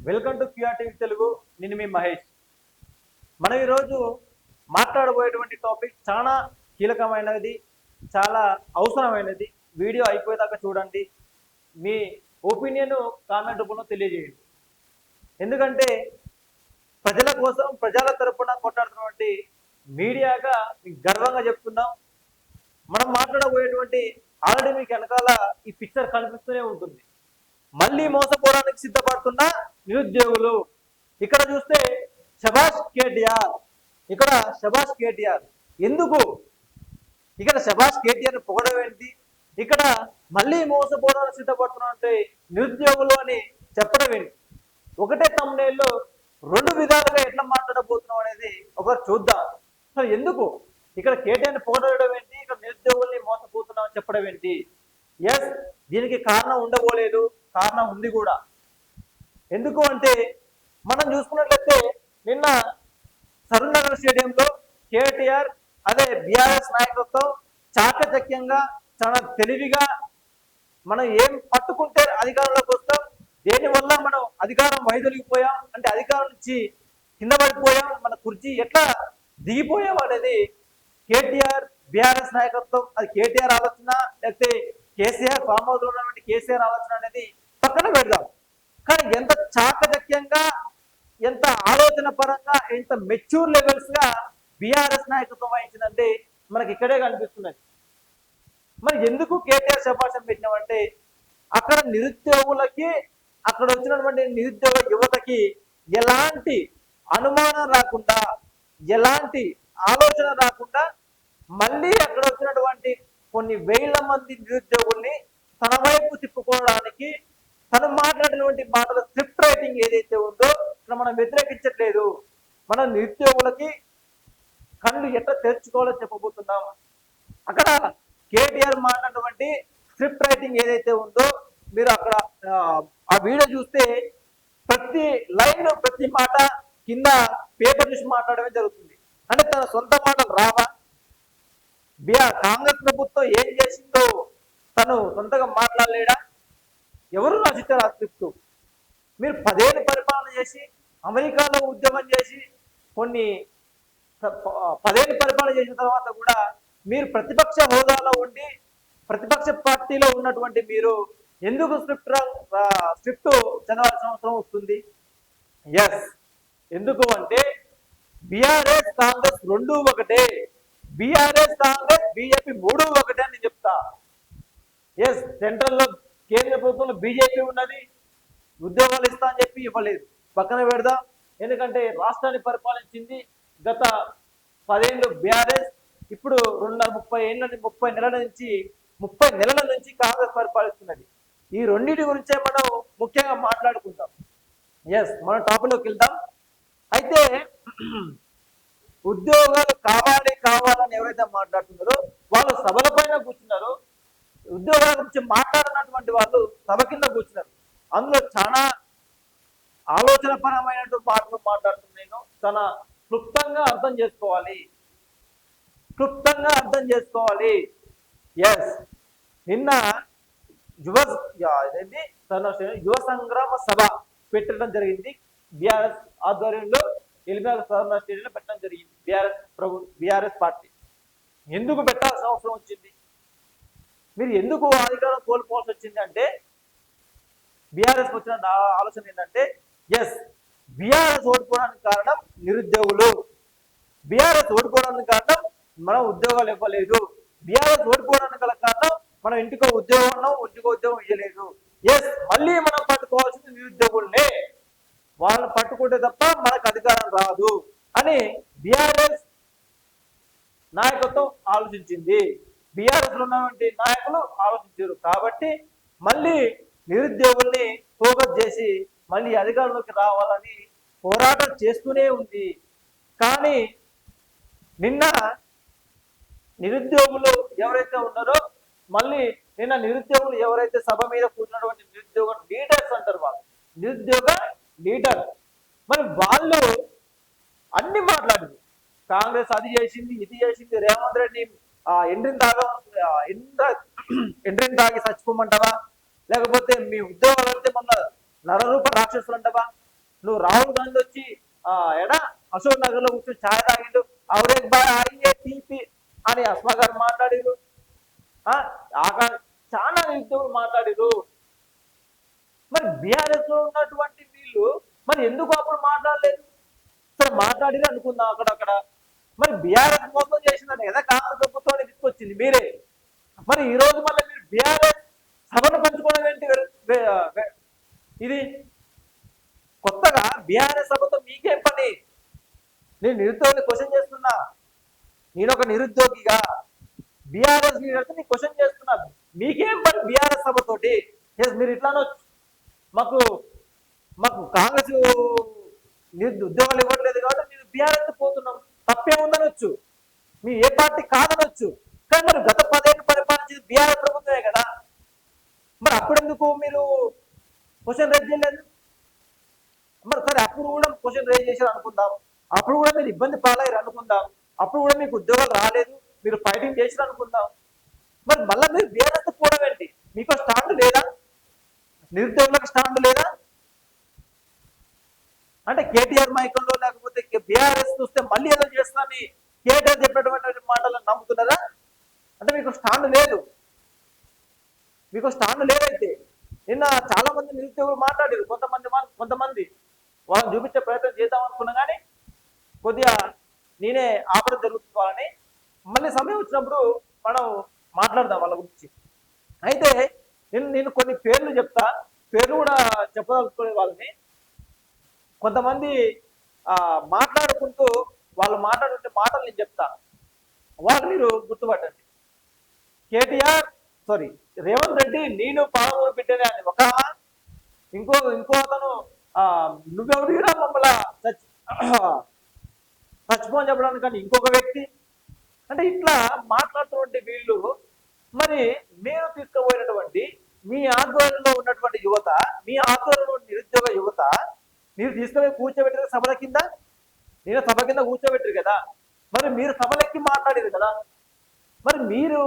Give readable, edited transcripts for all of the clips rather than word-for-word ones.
Welcome to QR TV Telugu. నేను మీ మహేష్. మనం ఈరోజు మాట్లాడబోయేటువంటి టాపిక్ చాలా కీలకమైనది, చాలా అవసరమైనది. వీడియో అయిపోయేదాకా చూడండి. మీ ఒపీనియన్ కామెంట్ రూపంలో తెలియజేయండి. ఎందుకంటే ప్రజల కోసం, ప్రజల తరపున కొట్లాడుతున్నటువంటి మీడియాగా మీకు గర్వంగా చెప్తున్నాం. మనం మాట్లాడబోయేటువంటి ఆల్రెడీ మీకు వెనకాల ఈ పిక్చర్ కనిపిస్తూనే ఉంటుంది. మళ్ళీ మోసపోవడానికి సిద్ధపడుతున్న నిరుద్యోగులు. ఇక్కడ చూస్తే శభాష్ కేటీఆర్, ఇక్కడ శభాష్ కేటీఆర్. ఎందుకు ఇక్కడ శభాష్ కేటీఆర్ పొగడం ఏంటి? ఇక్కడ మళ్ళీ మోసపోవడానికి సిద్ధపడుతున్నట్టే నిరుద్యోగులు అని చెప్పడం ఏంటి? ఒకటే తమ్ముళ్ళు రెండు విధాలుగా ఎట్లా మాట్లాడబోతున్నాం అనేది ఒకరు చూద్దాం. సో ఎందుకు ఇక్కడ కేటీఆర్ని పొగడడం ఏంటి, ఇక్కడ నిరుద్యోగుల్ని మోసపోతున్నామని చెప్పడం ఏంటి? ఎస్, దీనికి కారణం ఉండబోలేదు, కారణం ఉంది కూడా. ఎందుకు అంటే మనం చూసుకున్నట్లయితే నిన్న సరూర్నగర్ స్టేడియంలో కేటీఆర్ అదే బీఆర్ఎస్ నాయకత్వం చాకచక్యంగా, చాలా తెలివిగా మనం ఏం పట్టుకుంటే అధికారంలోకి వస్తాం, దేనివల్ల మనం అధికారం వైదొలిగిపోయాం అంటే అధికారం నుంచి కింద పడిపోయాం, మన కుర్చీ ఎట్లా దిగిపోయాం అనేది కేటీఆర్ బీఆర్ఎస్ నాయకత్వం, అది కేటీఆర్ ఆలోచన లేకపోతే కేసీఆర్ ఫామ్ హౌస్ లో ఉన్నటువంటి కేసీఆర్ ఆలోచన అనేది పక్కన పెడదాం. కానీ ఎంత చాకచక్యంగా, ఎంత ఆలోచన పరంగా, ఎంత మెచ్యూర్ లెవెల్స్ గా బీఆర్ఎస్ నాయకత్వం వహించిందంటే మనకి ఇక్కడే కనిపిస్తున్నది. మరి ఎందుకు కేటీఆర్ శభాషం పెట్టినామంటే అక్కడ నిరుద్యోగులకి, అక్కడ వచ్చినటువంటి నిరుద్యోగ యువతకి ఎలాంటి అనుమానం రాకుండా, ఎలాంటి ఆలోచన రాకుండా మళ్ళీ అక్కడ వచ్చినటువంటి కొన్ని వేల మంది నిరుద్యోగుల్ని తన వైపు తిప్పుకోవడానికి, తను మాట్లాడినటువంటి మాటల స్క్రిప్ట్ రైటింగ్ ఏదైతే ఉందో మనం వ్యతిరేకించట్లేదు. మన నిరుద్యోగులకి కళ్ళు ఎట్లా తెరుచుకోవాలో చెప్పబోతున్నాం. అక్కడ కేటీఆర్ మాట్లాడినటువంటి స్క్రిప్ట్ రైటింగ్ ఏదైతే ఉందో మీరు అక్కడ ఆ వీడియో చూస్తే ప్రతి లైన్, ప్రతి మాట కింద పేపర్ చూసి మాట్లాడమే జరుగుతుంది. అంటే తన సొంత మాటలు రావా? కాంగ్రెస్ ప్రభుత్వం ఏం చేసిందో తను సొంతగా మాట్లాడలేడా? ఎవరు రాసిస్తారు ఆ స్క్రిప్ట్? మీరు 10 ఏళ్ళు పరిపాలన చేసి, అమెరికాలో ఉద్యమం చేసి, 10 ఏళ్ళు పరిపాలన చేసిన తర్వాత కూడా మీరు ప్రతిపక్ష హోదాలో ఉండి, ప్రతిపక్ష పార్టీలో ఉన్నటువంటి మీరు ఎందుకు స్క్రిప్ట్ చదవాల్సిన అవసరం వస్తుంది? ఎస్, ఎందుకు అంటే బీఆర్ఎస్ కాంగ్రెస్ రెండు ఒకటే, బీఆర్ఎస్ కాంగ్రెస్ బీజేపీ మూడు ఒకటే అని చెప్తా. ఎస్, సెంట్రల్లో కేంద్ర ప్రభుత్వంలో బీజేపీ ఉన్నది, ఉద్యోగాలు ఇస్తా అని చెప్పి ఇవ్వలేదు, పక్కన పెడదాం. ఎందుకంటే రాష్ట్రాన్ని పరిపాలించింది గత 10 ఏళ్ళు బీఆర్ఎస్, ఇప్పుడు 30 నెలల నుంచి కాంగ్రెస్ పరిపాలిస్తున్నది. ఈ రెండింటి గురించే మనం ముఖ్యంగా మాట్లాడుకుంటాం. ఎస్, మనం టాపిక్లోకి వెళ్దాం. అయితే ఉద్యోగాలు కావాలని ఎవరైతే మాట్లాడుతున్నారో వాళ్ళు సభల పైన కూర్చున్నారో, ఉద్యోగాల గురించి మాట్లాడినటువంటి వాళ్ళు సభ కింద కూర్చున్నారు. అందులో చాలా ఆలోచన పరమైనటువంటి మాటలు మాట్లాడుతున్నాను. చాలా క్లుప్తంగా అర్థం చేసుకోవాలి. ఎస్, నిన్న యువ సంగ్రామ సభ పెట్టడం జరిగింది. బీఆర్ఎస్ ఆధ్వర్యంలో ఎలిమినార్ సరూర్నగర్ స్టేడియంలో పెట్టడం జరిగింది. బీఆర్ఎస్ పార్టీ ఎందుకు పెట్టాల్సిన అవసరం వచ్చింది? మీరు ఎందుకు అధికారం కోల్పోవాల్సి వచ్చింది అంటే బీఆర్ఎస్ వచ్చిన ఆలోచన ఏంటంటే, ఎస్, బీఆర్ఎస్ ఓడిపోవడానికి కారణం నిరుద్యోగులు, బీఆర్ఎస్ ఓడిపోవడానికి కారణం మనం ఉద్యోగాలు ఇవ్వలేదు, బీఆర్ఎస్ ఓడిపోవడానికి గల కారణం మనం ఇంటికో ఉద్యోగం ఉన్నాం, ఉద్యోగం ఇవ్వలేదు. ఎస్, మళ్ళీ మనం పట్టుకోవాల్సింది నిరుద్యోగుల్నే, వాళ్ళని పట్టుకుంటే తప్ప మనకు అధికారం రాదు అని బీఆర్ఎస్ నాయకత్వం ఆలోచించింది, బీఆర్ఎస్ లో ఉన్నటువంటి నాయకులు ఆలోచించారు. కాబట్టి మళ్ళీ నిరుద్యోగుల్ని ఫోకస్ చేసి మళ్ళీ అధికారంలోకి రావాలని పోరాటం చేస్తూనే ఉంది. కానీ నిన్న నిరుద్యోగులు ఎవరైతే ఉన్నారో, మళ్ళీ నిన్న నిరుద్యోగులు ఎవరైతే సభ మీద కూర్చున్నటువంటి నిరుద్యోగ లీడర్స్ అంటారు, వాళ్ళు నిరుద్యోగ లీడర్, మరి వాళ్ళు అన్ని మాట్లాడింది. కాంగ్రెస్ అది చేసింది, ఇది చేసింది, రేవంత్ రెడ్డి ఎండ్రిని తాగి చచ్చిపోమంటావా, లేకపోతే మీ ఉద్యోగాలు అయితే మొన్న నరరూప రాక్షసులు అంటావా, నువ్వు రాహుల్ గాంధీ వచ్చి ఎడా అశోక్ నగర్ లో కూర్చొని ఛాయ్ తాగిండు ఔరేక్ బాయ్ అయ్యే తీపి అని అస్మా గారు మాట్లాడిరు. చాలా నిరుద్యోగులు మాట్లాడిరు. మరి బీఆర్ఎస్ లో ఉన్నటువంటి వీళ్ళు మరి ఎందుకు అప్పుడు మాట్లాడలేదు? సరే మాట్లాడిరు అనుకుందాం అక్కడక్కడ. మరి బీఆర్ఎస్ మోసం చేసిందని కదా కాంగ్రెస్ ప్రభుత్వాన్ని తీసుకొచ్చింది మీరే. మరి ఈ రోజు మళ్ళీ మీరు బీఆర్ఎస్ సభను పంచుకోవడం ఏంటి? ఇది కొత్తగా బీఆర్ఎస్ సభతో మీకేం పని? నేను నిరుద్యోగిని క్వశ్చన్ చేస్తున్నా. నేను ఒక నిరుద్యోగిగా బీఆర్ఎస్ లీడర్స్ ని క్వశ్చన్ చేస్తున్నా. మీకేం పని బీఆర్ఎస్ సభతోటి? మీరు ఇట్లానో మాకు కాంగ్రెస్ ఉద్యోగాలు ఇవ్వట్లేదు కాబట్టి మీరు బీఆర్ఎస్ పోతున్నాం, తప్పే ఉందనొచ్చు, మీ ఏ పార్టీ కాదనొచ్చు. కానీ మరి గత 10 ఏళ్ళు పరిపాలించేది బీఆర్ఎస్ ప్రభుత్వమే కదా. మరి అప్పుడెందుకు మీరు క్వశ్చన్ రేజ్ చేయలేదు? మరి సరే అప్పుడు కూడా క్వశ్చన్ రేజ్ చేశారు అనుకుందాం, అప్పుడు కూడా మీరు ఇబ్బంది పాలయ్యారు అనుకుందాం, అప్పుడు కూడా మీకు ఉద్యోగాలు రాలేదు, మీరు ఫైటింగ్ చేశారు అనుకుందాం. మరి మళ్ళీ మీరు బీఆర్ఎస్ పోవడం ఏంటి? మీకు స్టాండ్ లేదా? నిరుద్యోగులకు స్టాండ్ లేదా? అంటే కేటీఆర్ మైకంలో లేకపోతే బీఆర్ఎస్ చూస్తే మళ్ళీ ఏదో చేస్తామని కేటీఆర్ చెప్పినటువంటి మాటలను నమ్ముతున్నారా? అంటే మీకు స్టాండ్ లేదు. మీకు స్టాండ్ లేదైతే నిన్న చాలా మంది నిరుద్యోగులు మాట్లాడారు. కొంతమంది వాళ్ళని చూపించే ప్రయత్నం చేద్దాం అనుకున్నా కానీ కొద్దిగా నేనే ఆపడం జరుగుతుందని. మళ్ళీ సమయం వచ్చినప్పుడు మనం మాట్లాడదాం వాళ్ళ గురించి. అయితే నేను కొన్ని పేర్లు చెప్తా, పేర్లు కూడా చెప్పదలుచుకునే వాళ్ళని. కొంతమంది మాట్లాడుకుంటూ వాళ్ళు మాట్లాడుతుంటే మాటలు నేను చెప్తా, వాళ్ళు మీరు గుర్తుపట్టండి. రేవంత్ రెడ్డి నేను పాలమూరు బిడ్డనే అని ఒక, ఇంకో అతను నువ్వెవరిరా మమ్మల్ని చచ్చిపోని చెప్పడానికి కానీ ఇంకొక వ్యక్తి. అంటే ఇట్లా మాట్లాడుతున్నటువంటి వీళ్ళు మరి మీరు తీసుకుపోయినటువంటి మీ ఆధ్వర్యంలో ఉన్నటువంటి యువత, మీ ఆధ్వర్యంలో నిరుద్యోగ యువత మీరు తీసుకుపోయి కూర్చోబెట్టారు సభల కింద. నేను సభ కింద కూర్చోబెట్టారు కదా, మరి మీరు సభలెక్కి మాట్లాడారు కదా. మరి మీరు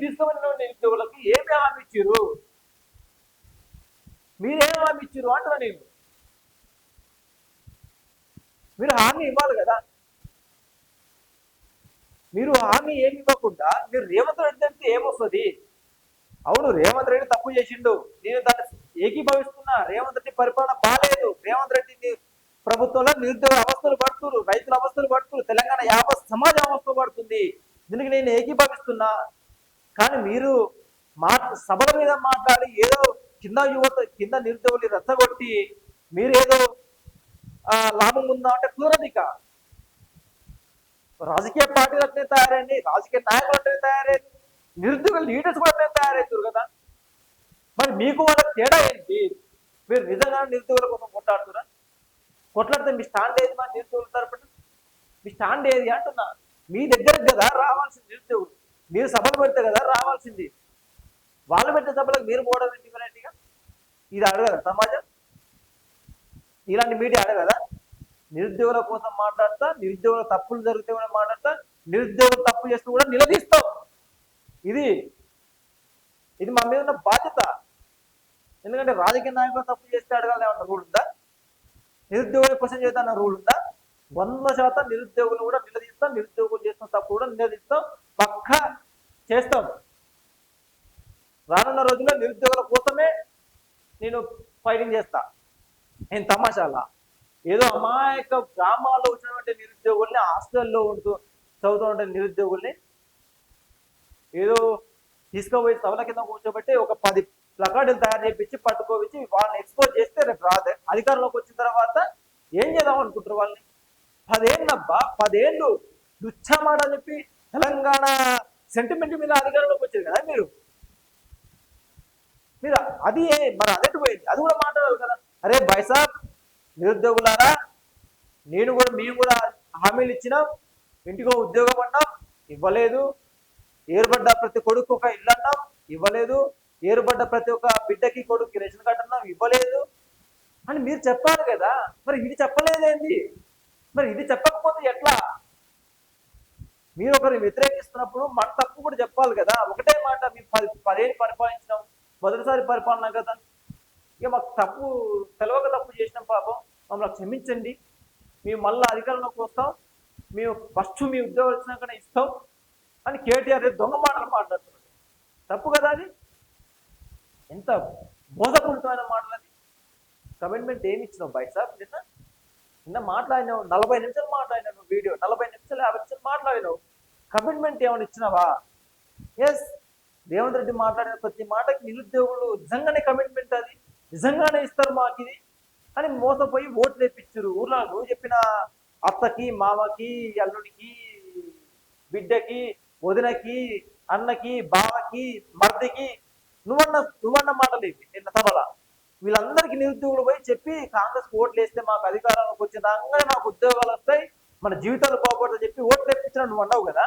తీసుకుపోయిన నిరుద్యోగులకి ఏమి హామీ ఇచ్చారు? మీరేం హామీ ఇచ్చారు అంటున్నా నేను. మీరు హామీ ఇవ్వాలి కదా. మీరు హామీ ఏమి ఇవ్వకుండా మీరు రేవంత్ రెడ్డి అంటే ఏమొస్తుంది? అవును, రేవంత్ రెడ్డి తప్పు చేసిండు, నేను దాన్ని ఏకీభవిస్తున్నా. రేవంత్ రెడ్డి పరిపాలన బాగాలేదు. రేవంత్ రెడ్డి ప్రభుత్వంలో నిరుద్యోగ అవస్థలు పడుతున్నారు, రైతుల అవస్థలు పడుతున్నారు, తెలంగాణ యావత్ సమాజం అవస్థ పడుతుంది. దీనికి నేను ఏకీభవిస్తున్నా. కానీ మీరు సభల మీద మాట్లాడి ఏదో కింద నిరుద్యోగులు రెచ్చగొట్టి మీరేదో లాభం ఉందా అంటే కుదరదిక. రాజకీయ పార్టీలు అట్లనే తయారైంది, రాజకీయ నాయకులు అట్లనే తయారైంది, నిరుద్యోగ లీడర్స్ కూడా అట్లనే తయారవుతారు కదా. మరి మీకు వాళ్ళ తేడా ఏంటి? మీరు నిజంగా నిరుద్యోగుల కోసం కొట్లాడుతురా? కొట్లాడితే మీ స్టాండ్ ఏది? మా నిరుద్యోగుల తరపున మీ స్టాండ్ ఏది అంటున్నా. మీ దగ్గరకు కదా రావాల్సింది నిరుద్యోగులు. మీరు సభలు పెడితే కదా రావాల్సింది. వాళ్ళు పెట్టే సభలకు మీరు పోవడం ఏంటి? వెరైటీగా ఇది అడగదా సమాజం? ఇలాంటి మీడియా అడగదా? నిరుద్యోగుల కోసం మాట్లాడతా, నిరుద్యోగుల తప్పులు జరిగితే కూడా మాట్లాడతా, నిరుద్యోగులు తప్పు చేస్తూ కూడా నిలదీస్తాం. ఇది మా మీద ఉన్న బాధ్యత. ఎందుకంటే రాజకీయ నాయకులు తప్పు చేస్తే అడగాలి ఏమన్నా రూల్ ఉందా? నిరుద్యోగుల క్వశ్చన్ చేద్దామన్న రూల్ ఉందా? 100% నిరుద్యోగులు కూడా నిలదీస్తాం, నిరుద్యోగులు చేస్తున్న తప్పు కూడా నిలదీస్తాం, పక్కా చేస్తాం. రానున్న రోజుల్లో నిరుద్యోగుల కోసమే నేను ఫైటింగ్ చేస్తా. నేను తమాషాలా ఏదో అమాయక గ్రామాల్లో వచ్చినటువంటి నిరుద్యోగుల్ని, హాస్టల్లో చదువుతున్న నిరుద్యోగుల్ని ఏదో తీసుకుపోయి సభల కింద కూర్చోబెట్టి ఒక 10 ప్లకార్డులు తయారు చేయించి పట్టుకోవించి వాళ్ళని ఎక్స్పోజ్ చేస్తే రేపు రాదు అధికారంలోకి వచ్చిన తర్వాత ఏం చేద్దాం అనుకుంటారు వాళ్ళని? 10 ఏళ్ళు దుచ్చమాట అని చెప్పి తెలంగాణ సెంటిమెంట్ మీద అధికారంలోకి వచ్చారు కదా మీరు అది మరి అదెట్టు పోయింది? అది కూడా మాట్లాడాలి కదా. అరే బైసాబ్ నిరుద్యోగులారా, మేము కూడా హామీలు ఇచ్చినాం, ఇంటికో ఉద్యోగం అన్నాం, ఇవ్వలేదు. ఏర్పడ్డ ప్రతి కొడుకు ఒక ఇల్లు అన్నాం, ఇవ్వలేదు. ఏర్పడ్డ ప్రతి ఒక్క బిడ్డకి కొడుకు రేషన్ కార్డు అన్నాం, ఇవ్వలేదు అని మీరు చెప్పాలి కదా. మరి ఇది చెప్పలేదేంటి? మరి ఇది చెప్పకపోతే ఎట్లా? మీరు ఒకరిని వ్యతిరేకిస్తున్నప్పుడు మన తప్పు కూడా చెప్పాలి కదా. ఒకటే మాట, మేము 10 ఏళ్ళు పరిపాలించినాం, మొదటిసారి పరిపాలన కదా, ఇక మాకు తప్పు తెలవక తప్పు చేసినాం పాపం, మమ్మల్ని క్షమించండి, మేము మళ్ళీ అధికారంలోకి వస్తాం, మేము ఫస్ట్ మీ ఉద్యోగాలు వచ్చినాకనే ఇస్తాం అని కేటీఆర్ దొంగ మాటలు మాట్లాడుతున్నాడు. తప్పు కదా అది? ఎంత మోసపూరితమైన మాటలు అది. కమిట్మెంట్ ఏమి ఇచ్చినావు బయట సార్? నిన్న మాట్లాడినావు, 40 నిమిషాలు మాట్లాడినావు వీడియో, 40 నిమిషాలు 50 నిమిషాలు మాట్లాడినావు. కమిట్మెంట్ ఏమైనా ఇచ్చినావా? ఎస్, రేవంత్ రెడ్డి మాట్లాడిన ప్రతి మాటకి నిరుద్యోగులు నిజంగానే కమిట్మెంట్, అది నిజంగానే ఇస్తారు మాకు ఇది అని మోసపోయి ఓట్లు తెప్పించారు. ఊర్లో నువ్వు చెప్పిన అత్తకి, మామకి, అల్లుడికి, బిడ్డకి, వదినకి, అన్నకి, బావకి, మర్దికి నువ్వన్న మాటలు ఇవి నిన్న సభలో. వీళ్ళందరికీ నిరుద్యోగులు పోయి చెప్పి కాంగ్రెస్ ఓట్లు వేస్తే మాకు అధికారంలోకి వచ్చేదాకా మాకు ఉద్యోగాలు వస్తాయి, మన జీవితాలు బాగుపడతాయి చెప్పి ఓట్లు తెప్పించిన నువ్వు అన్నావు కదా.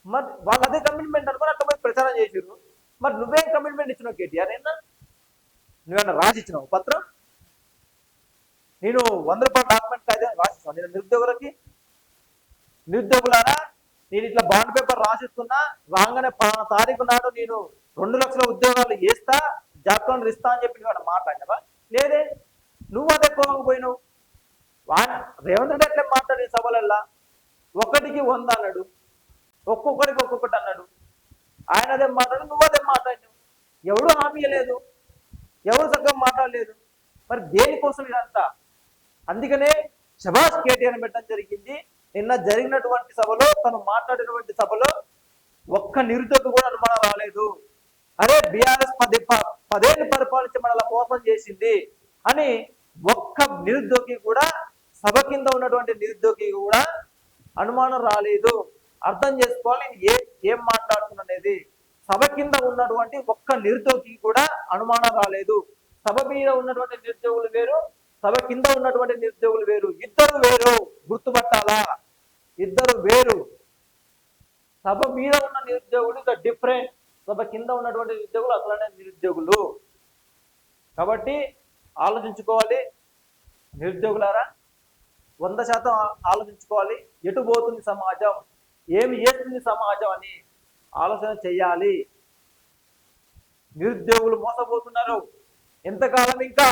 మరి వాళ్ళు అదే కమిట్మెంట్ అనుకుని అట్లా పోయి ప్రచారం చేసారు. మరి నువ్వేం కమిట్మెంట్ ఇచ్చినావు కేటీఆర్? నువ్వేమన్నా రాసి ఇచ్చినావు పత్రం? నేను 100 రూపాయల డాక్యుమెంట్ కాదని రాసిస్తాను నేను నిరుద్యోగులారా, నేను ఇట్లా బాండ్ పేపర్ రాసిస్తున్నా, రాగానే 10వ తారీఖు నాడు నేను 2 లక్షల ఉద్యోగాలు వేస్తా, జాబ్ కార్డు ఇస్తా అని చెప్పి నువ్వు మాట్లాడినావా? లేదే, నువ్వు అదే పోయినావు. రేవంత్ రెడ్డి అట్లే మాట్లాడే సభలల్లా 1కి 100 అన్నాడు, ఒక్కొక్కరికి ఒక్కొక్కటి అన్నాడు. ఆయన అదే మాట్లాడు, నువ్వు అదే మాట్లాడినావు. ఎవడు హామీ లేదు, ఎవరు చక్కగా మాట్లాడలేదు. మరి దేనికోసం ఇదంతా? అందుకనే శభాష్ కేటీఆర్ పెట్టడం జరిగింది. నిన్న జరిగినటువంటి సభలో, తను మాట్లాడినటువంటి సభలో ఒక్క నిరుద్యోగి కూడా అనుమానం రాలేదు. అరే బీఆర్ఎస్ 10 ఏళ్ళు పరిపాలించి మనల్ని మోసం చేసింది అని ఒక్క నిరుద్యోగి కూడా, సభ కింద ఉన్నటువంటి నిరుద్యోగి కూడా అనుమానం రాలేదు. అర్థం చేసుకోవాలి నేను ఏం మాట్లాడుతున్నది. సభ కింద ఉన్నటువంటి ఒక్క నిరుద్యోగి కూడా అనుమానం రాలేదు. సభ మీద ఉన్నటువంటి నిరుద్యోగులు వేరు, సభ కింద ఉన్నటువంటి నిరుద్యోగులు వేరు, ఇద్దరు వేరు, గుర్తుపట్టాలా? ఇద్దరు వేరు. సభ మీద ఉన్న నిరుద్యోగులు ఇక డిఫరెంట్, సభ కింద ఉన్నటువంటి నిరుద్యోగులు అసలనే నిరుద్యోగులు. కాబట్టి ఆలోచించుకోవాలి నిరుద్యోగులారా, 100% ఆలోచించుకోవాలి. ఎటు పోతుంది సమాజం, ఏమి చేస్తుంది సమాజం అని ఆలోచన చెయ్యాలి. నిరుద్యోగులు మోసపోతున్నారు. ఎంతకాలం ఇంకా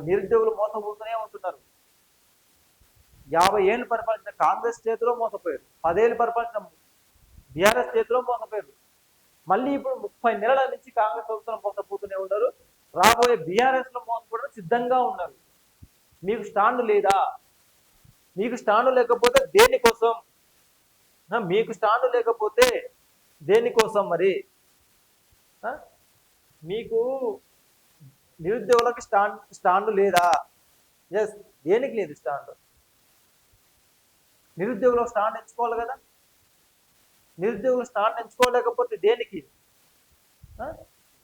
నిరుద్యోగులు మోసపోతూనే ఉంటున్నారు. 50 ఏళ్ళు పరిపాలించిన కాంగ్రెస్ చేతిలో మోసపోయారు, 10 ఏళ్ళు పరిపాలించిన బీఆర్ఎస్ చేతిలో మోసపోయారు. మళ్ళీ ఇప్పుడు 30 నెలల నుంచి కాంగ్రెస్ ప్రభుత్వం మోసపోతూనే ఉన్నారు. రాబోయే బీఆర్ఎస్ లో మోసపోవడం సిద్ధంగా ఉన్నారు. మీకు స్టాండ్ లేదా? మీకు స్టాండ్ లేకపోతే దేనికోసం? మీకు స్టాండ్ లేకపోతే దేనికోసం? మరి మీకు నిరుద్యోగులకు స్టాండ్ లేదా? ఎస్, దేనికి లేదు స్టాండ్? నిరుద్యోగులకు స్టాండ్ ఎంచుకోవాలి కదా. నిరుద్యోగులు స్టాండ్ ఎంచుకోలేకపోతే దేనికి?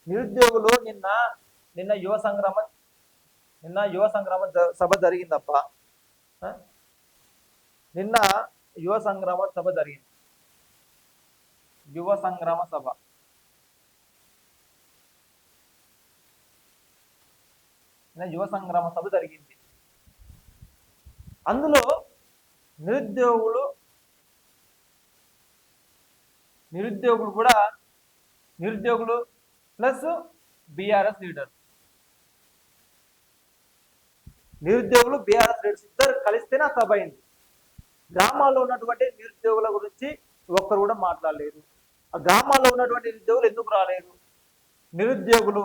నిరుద్యోగులు నిన్న యువ సంగ్రామ సభ జరిగిందప్ప. నిన్న యువ సంగ్రామ సభ జరిగింది. యువ సంగ్రామ సభ యువ సంగ్రామ సభ జరిగింది. అందులో నిరుద్యోగులు ప్లస్ బీఆర్ఎస్ లీడర్, నిరుద్యోగులు బీఆర్ఎస్ లీడర్స్ ఇద్దరు కలిస్తేనే ఆ సభ అయింది. గ్రామాల్లో ఉన్నటువంటి నిరుద్యోగుల గురించి ఒక్కరు కూడా మాట్లాడలేరు. ఆ గ్రామాల్లో ఉన్నటువంటి నిరుద్యోగులు ఎందుకు రాలేరు? నిరుద్యోగులు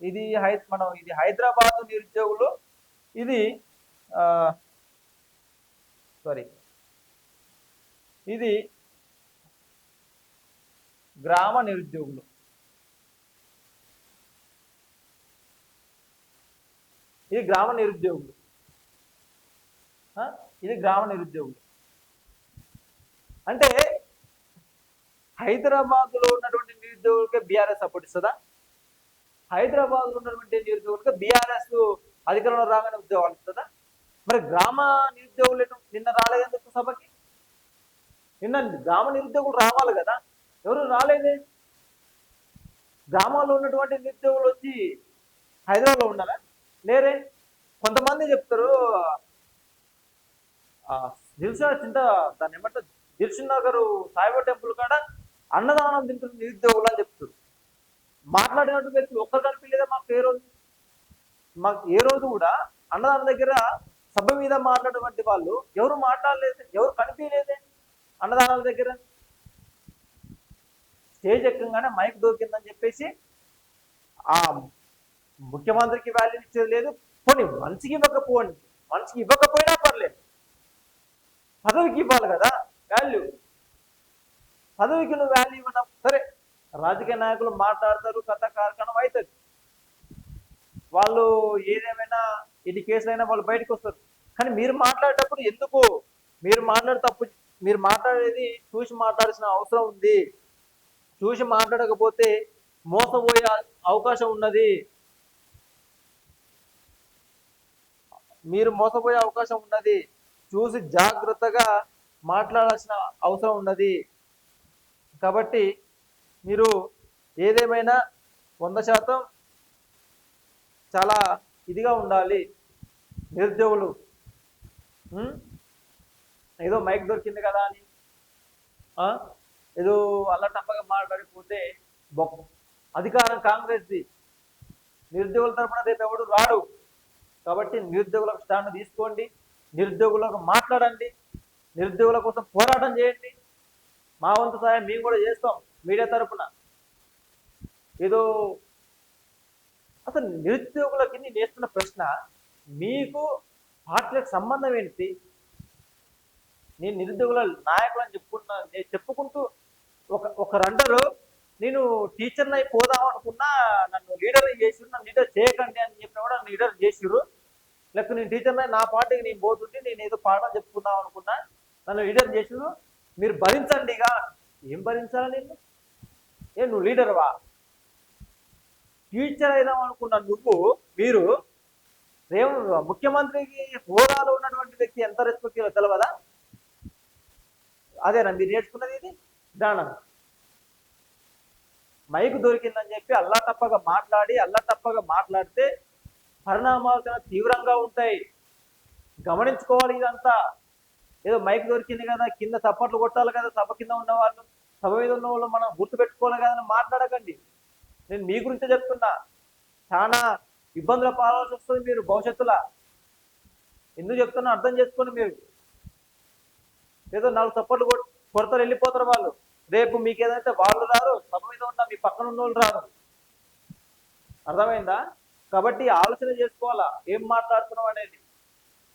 ఇది హైదరాబాద్ నిరుద్యోగులు, ఇది గ్రామ నిరుద్యోగులు. ఇది గ్రామ నిరుద్యోగులు. అంటే హైదరాబాద్లో ఉన్నటువంటి నిరుద్యోగులకే బీఆర్ఎస్ సపోర్ట్ ఇస్తుందా? హైదరాబాద్లో ఉన్నటువంటి నిరుద్యోగులకి బీఆర్ఎస్ అధికారంలో రాగానే ఉద్యోగాలు ఇస్తుందా? మరి గ్రామ నిరుద్యోగులు నిన్న రాలేదెందుకు సభకి? నిన్న గ్రామ నిరుద్యోగులు రావాలి కదా, ఎవరు రాలేదే. గ్రామాల్లో ఉన్నటువంటి నిరుద్యోగులు వచ్చి హైదరాబాద్లో ఉండాలా? లేరే. కొంతమంది చెప్తారు దాన్ని ఏమంటారు, దిల్సుఖ్ నగర్ సాయిబాబా టెంపుల్ కాడ అన్నదానం తింటున్న నిరుద్యోగులు అని చెప్తారు. మాట్లాడినట్టు వ్యక్తులు ఒక్కరు కనిపించలేదా మా పేరు? మాకు ఏ రోజు కూడా అన్నదాని దగ్గర సభ మీద మాట్లాడేటువంటి వాళ్ళు ఎవరు మాట్లాడలేదు, ఎవరు కనిపించలేదే అన్నదానాల దగ్గర. స్టేజ్ ఎక్కగానే మైక్ దొరికిందని చెప్పేసి ఆ ముఖ్యమంత్రికి వాల్యూ ఇచ్చేది లేదు. పోనీ మనిషికి ఇవ్వకపోయినా పర్లేదు, పదవికి ఇవ్వాలి కదా వాల్యూ. పదవికి నువ్వు వాల్యూ ఇవ్వడం సరే, రాజకీయ నాయకులు మాట్లాడతారు, కథ కార్యక్రమం అవుతుంది, వాళ్ళు ఏదేమైనా ఎన్ని కేసులైనా వాళ్ళు బయటకు వస్తారు. కానీ మీరు మాట్లాడేటప్పుడు ఎందుకు మీరు మాట్లాడేది చూసి మాట్లాడాల్సిన అవసరం ఉంది. చూసి మాట్లాడకపోతే మోసపోయే అవకాశం ఉన్నది. మీరు మోసపోయే అవకాశం ఉన్నది. చూసి జాగ్రత్తగా మాట్లాడాల్సిన అవసరం ఉన్నది. కాబట్టి మీరు ఏదేమైనా 100% చాలా ఇదిగా ఉండాలి. నిరుద్యోగులు ఏదో మైక్ దొరికింది కదా అని ఏదో అల్లటప్పగా మాట్లాడిపోతే అధికారం కాంగ్రెస్ది. నిరుద్యోగుల తరపున రేపు ఎవడు రాడు. కాబట్టి నిరుద్యోగులకు స్టాండ్ తీసుకోండి, నిరుద్యోగులకు మాట్లాడండి, నిరుద్యోగుల కోసం పోరాటం చేయండి. మా వంతు సహాయం మేము కూడా చేస్తాం మీడియా తరపున. ఏదో అసలు నిరుద్యోగులకి నేను వేస్తున్న ప్రశ్న, మీకు పార్టీలకు సంబంధం ఏంటి? నేను నిరుద్యోగుల నాయకులు అని చెప్పుకుంటూ ఒకరందరూ నేను టీచర్ని అయిపోదాం అనుకున్నా, నన్ను లీడర్ చేసిరు, నన్ను లీడర్ చేయకండి అని చెప్పినా కూడా నన్ను లీడర్ చేసిరు. లేకపోతే నేను టీచర్ని నా పార్టీకి నేను పోతుంటే నేను ఏదో పాఠం చెప్పుకుందాం అనుకున్నా, నన్ను లీడర్ చేసిరు. మీరు భరించండి. ఇక ఏం భరించాలా? నువ్వు లీడర్వా? టీచర్ అయిదాం అనుకున్న మీరు ముఖ్యమంత్రికి హోదాలో ఉన్నటువంటి వ్యక్తి ఎంత రెస్పెక్ట్ తెలవదా? అదేనా మీరు నేర్చుకున్నది? ఇది జ్ఞానం. మైకు దొరికిందని చెప్పి అల్లా తప్పగా మాట్లాడితే పరిణామాలు చాలా తీవ్రంగా ఉంటాయి. గమనించుకోవాలి. ఇదంతా ఏదో మైక్ దొరికింది కదా, కింద చప్పట్లు కొట్టాలి కదా, సభ కింద ఉన్నవాళ్ళు, సభ మీద ఉన్న వాళ్ళు మనం గుర్తుపెట్టుకోవాలి కదా అని మాట్లాడకండి. నేను మీ గురించే చెప్తున్నా. చాలా ఇబ్బందుల పాల్గొనాల్సి వస్తుంది మీరు భవిష్యత్తులో. ఎందుకు చెప్తున్నా అర్థం చేసుకోండి. మీరు ఏదో 4 చప్పట్లు కొడతారు, వెళ్ళిపోతారు వాళ్ళు. రేపు మీకు ఏదైతే వాళ్ళు రారు, సభ మీద ఉన్న మీ పక్కన ఉన్న వాళ్ళు రారు. అర్థమైందా? కాబట్టి ఆలోచన చేసుకోవాలా ఏం మాట్లాడుతున్నాం అనేది.